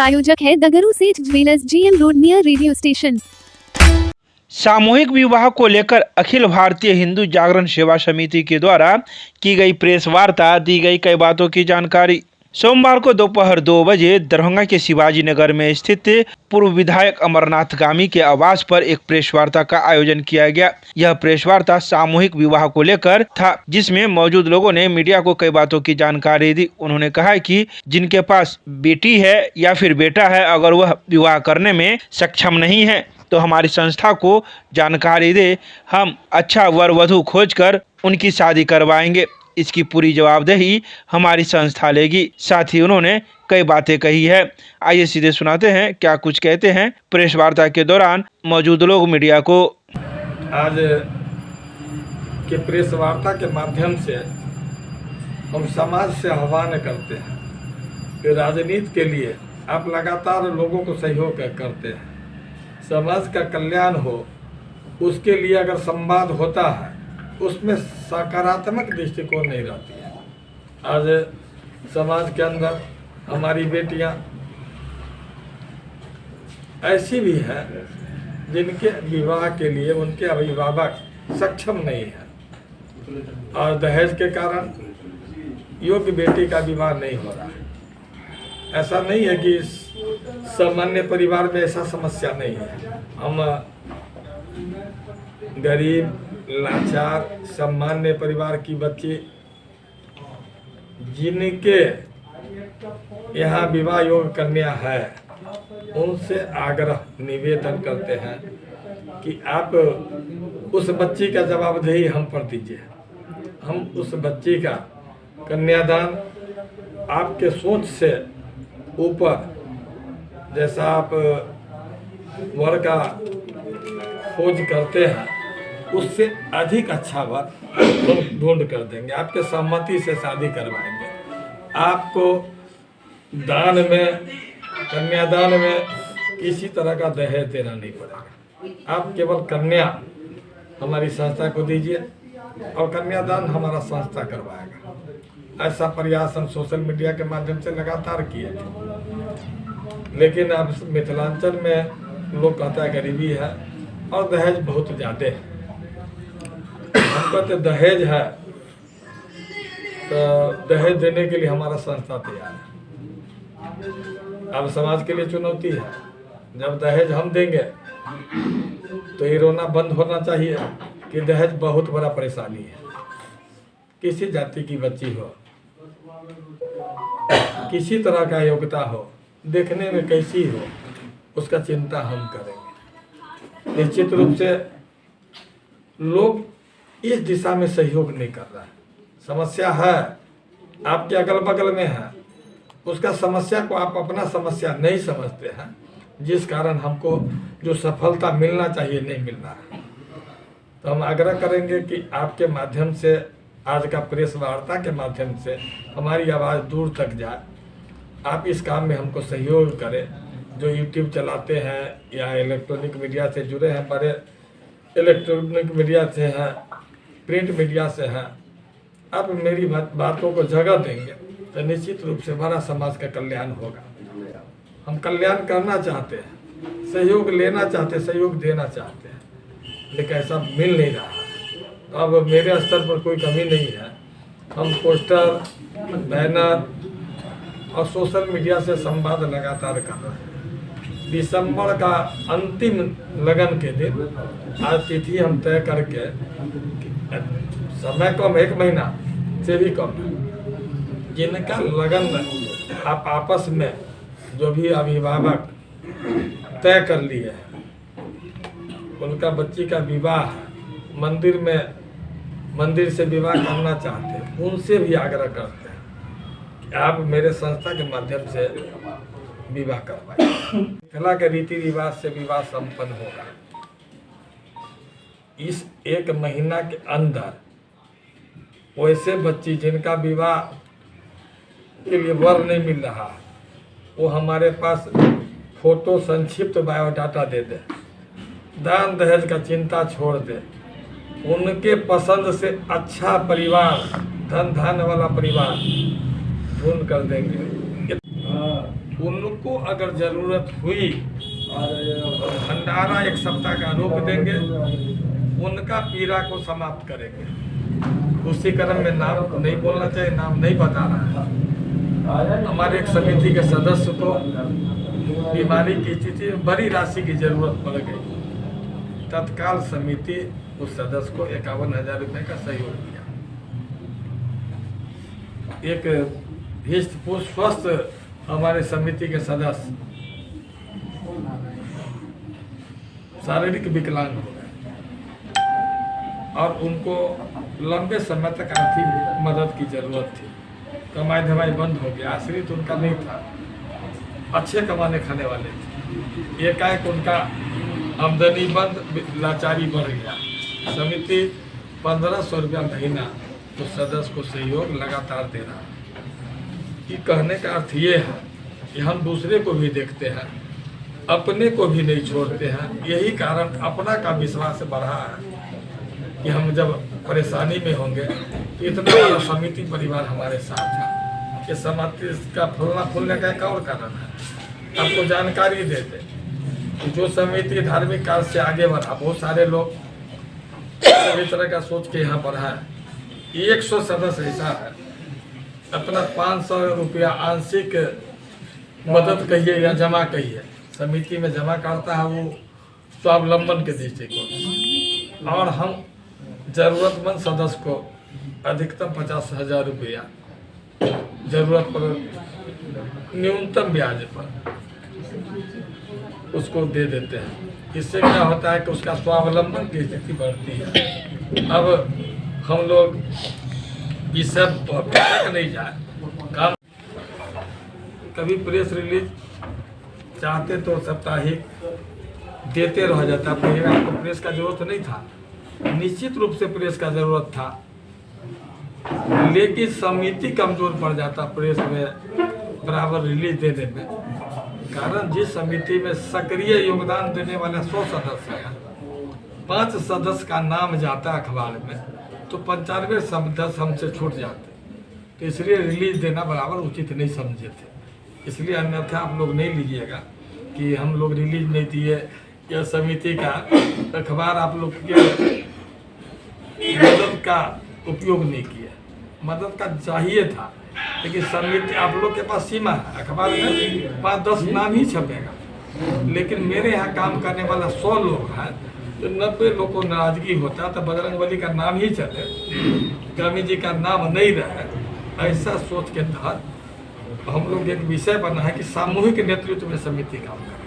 प्रायोजक है दगरू सेठ jewellers, GM road near radio station. सामूहिक विवाह को लेकर अखिल भारतीय हिंदू जागरण सेवा समिति के द्वारा की गई प्रेस वार्ता दी गई कई बातों की जानकारी। सोमवार को दोपहर 2 बजे दरभंगा के शिवाजी नगर में स्थित पूर्व विधायक अमरनाथ गामी के आवास पर एक प्रेस वार्ता का आयोजन किया गया। यह प्रेस वार्ता सामूहिक विवाह को लेकर था, जिसमें मौजूद लोगों ने मीडिया को कई बातों की जानकारी दी। उन्होंने कहा कि जिनके पास बेटी है या फिर बेटा है, अगर वह विवाह करने में सक्षम नहीं है तो हमारी संस्था को जानकारी दे, हम अच्छा वर वधू खोजकर उनकी शादी करवाएंगे। इसकी पूरी जवाबदेही हमारी संस्था लेगी। साथ ही उन्होंने कई बातें कही है। आइए सीधे सुनाते हैं क्या कुछ कहते हैं प्रेस वार्ता के दौरान मौजूद लोग मीडिया को। आज के प्रेस वार्ता के माध्यम से हम समाज से आह्वान करते हैं कि राजनीति के लिए आप लगातार लोगों को सहयोग करते हैं। समाज का कल्याण हो, उसके लिए अगर संवाद होता है उसमें सकारात्मक दृष्टिकोण नहीं रहती है। आज समाज के अंदर हमारी बेटियां ऐसी भी हैं जिनके विवाह के लिए उनके अभिभावक सक्षम नहीं है और दहेज के कारण योग्य बेटी का विवाह नहीं हो रहा है। ऐसा नहीं है कि सामान्य परिवार में ऐसा समस्या नहीं है। हम गरीब लाचार सामान्य परिवार की बच्ची जिनके यहाँ विवाह योग कन्या है, उनसे आग्रह निवेदन करते हैं कि आप उस बच्ची का जवाबदेही हम पर दीजिए। हम उस बच्ची का कन्यादान आपके सोच से ऊपर, जैसा आप वर का खोज करते हैं उससे अधिक अच्छा वर ढूंढ कर देंगे। आपके सहमति से शादी करवाएंगे। आपको दान में, कन्यादान में किसी तरह का दहेज देना नहीं पड़ेगा। आप केवल कन्या हमारी संस्था को दीजिए और कन्यादान हमारा संस्था करवाएगा। ऐसा प्रयास हम सोशल मीडिया के माध्यम से लगातार किए थे, लेकिन अब मिथिलांचल में लोग कहता है गरीबी है और दहेज बहुत ज़्यादा है। हमको तो दहेज है, तो दहेज देने के लिए हमारा संस्था तैयार है। अब समाज के लिए चुनौती है, जब दहेज हम देंगे तो ये रोना बंद होना चाहिए कि दहेज बहुत बड़ा परेशानी है। किसी जाति की बच्ची हो, किसी तरह का योग्यता हो, देखने में कैसी हो, उसका चिंता हम करेंगे। निश्चित रूप से लोग इस दिशा में सहयोग नहीं कर रहा है। समस्या है, आपके अगल बगल में है, उसका समस्या को आप अपना समस्या नहीं समझते हैं, जिस कारण हमको जो सफलता मिलना चाहिए नहीं मिल रहा है। तो हम आग्रह करेंगे कि आपके माध्यम से, आज का प्रेस वार्ता के माध्यम से हमारी आवाज़ दूर तक जाए। आप इस काम में हमको सहयोग करें। जो यूट्यूब चलाते हैं या इलेक्ट्रॉनिक मीडिया से जुड़े हैं, बड़े इलेक्ट्रॉनिक मीडिया से हैं, प्रिंट मीडिया से हैं, आप मेरी बातों को जगह देंगे तो निश्चित रूप से हमारा समाज का कल्याण होगा। हम कल्याण करना चाहते हैं, सहयोग लेना चाहते हैं, सहयोग देना चाहते हैं, लेकिन ऐसा मिल नहीं रहा है। तो अब मेरे स्तर पर कोई कमी नहीं है। हम पोस्टर, बैनर और सोशल मीडिया से संवाद लगातार कर रहे हैं। दिसंबर का अंतिम लगन के दिन आज तिथि हम तय करके, समय कम, 1 महीना से भी कम है, जिनका लगन आप आपस में जो भी अभिभावक तय कर लिए हैं, उनका बच्ची का विवाह मंदिर से विवाह करना चाहते हैं, उनसे भी आग्रह करते हैं कि आप मेरे संस्था के माध्यम से विवाह करवाएं। मिथिला के रीति रिवाज से विवाह संपन्न होगा। इस 1 महीना के अंदर वैसे बच्ची जिनका विवाह के लिए वर नहीं मिल रहा, वो हमारे पास फोटो संक्षिप्त बायोडाटा दे दे, दान दहेज का चिंता छोड़ दे, उनके पसंद से अच्छा परिवार, धन वाला परिवार ढूंढ कर देंगे। उनको अगर जरूरत हुई तो भंडारा 1 सप्ताह का रोक देंगे, उनका पीड़ा को समाप्त करेंगे। उसी क्रम में नाम नहीं बोलना चाहिए, नाम नहीं बता रहा है। हमारे एक समिति के सदस्य को बीमारी की स्थिति में बड़ी राशि की जरूरत पड़ गई। तत्काल समिति उस सदस्य को 51,000 रुपये का सहयोग दिया। एक हिस्ट पुष्ट स्वस्थ हमारे समिति के सदस्य शारीरिक विकलांग हो गए और उनको लंबे समय तक आर्थिक मदद की जरूरत थी। कमाई धमाई बंद हो गया, आश्रित उनका नहीं था, अच्छे कमाने खाने वाले थे। एकाएक उनका आमदनी बंद, लाचारी बढ़ गया। समिति 1500 रुपया महीना तो सदस्य को सहयोग लगातार दे रहा है। कि कहने का अर्थ ये है कि हम दूसरे को भी देखते हैं, अपने को भी नहीं छोड़ते हैं। यही कारण अपना का विश्वास बढ़ा है कि हम जब परेशानी में होंगे तो इतना बड़ा समिति परिवार हमारे साथ है। ये समिति का फूलना फूलने का एक और कारण है। आपको जानकारी देते कि जो समिति धार्मिक कार्य से आगे बढ़ा, बहुत सारे लोग सभी तरह का सोच के यहाँ बढ़ा है। 100 सदस्य ऐसा है अपना 500 रुपया आंशिक मदद कहिए या जमा कहिए समिति में जमा करता है, वो स्वावलंबन के दृष्टिकोण। और हम जरूरतमंद सदस्य को अधिकतम 50,000 रुपया जरूरत पर न्यूनतम ब्याज पर उसको दे देते हैं। इससे क्या होता है कि उसका स्वावलंबन की स्थिति बढ़ती है। अब हम लोग इस सब तक नहीं जाए, काम कभी प्रेस रिलीज चाहते तो साप्ताहिक देते रह जाता। पहले आपको प्रेस का जरूरत नहीं था, निश्चित रूप से प्रेस का जरूरत था, लेकिन समिति कमजोर पड़ जाता प्रेस में बराबर रिलीज देने में। कारण जिस समिति में सक्रिय योगदान देने वाले 100 सदस्य हैं, 5 सदस्य का नाम जाता अखबार में तो 95 सदस्य हमसे छूट जाते। तो इसलिए रिलीज देना बराबर उचित नहीं समझे थे। इसलिए अन्यथा आप लोग नहीं लीजिएगा कि हम लोग रिलीज नहीं दिए या समिति का अखबार आप लोग के मदद का उपयोग नहीं किया। मदद का चाहिए था, लेकिन समिति आप लोग के पास सीमा है। अखबार में 5-10 नाम ही छपेगा, लेकिन मेरे यहाँ काम करने वाला 100 लोग हैं तो 90 लोग को नाराजगी होता तो बजरंगबली का नाम ही चले, स्वामी जी का नाम नहीं रहे। ऐसा सोच के तहत हम लोग एक विषय बना है कि सामूहिक नेतृत्व में समिति काम करे।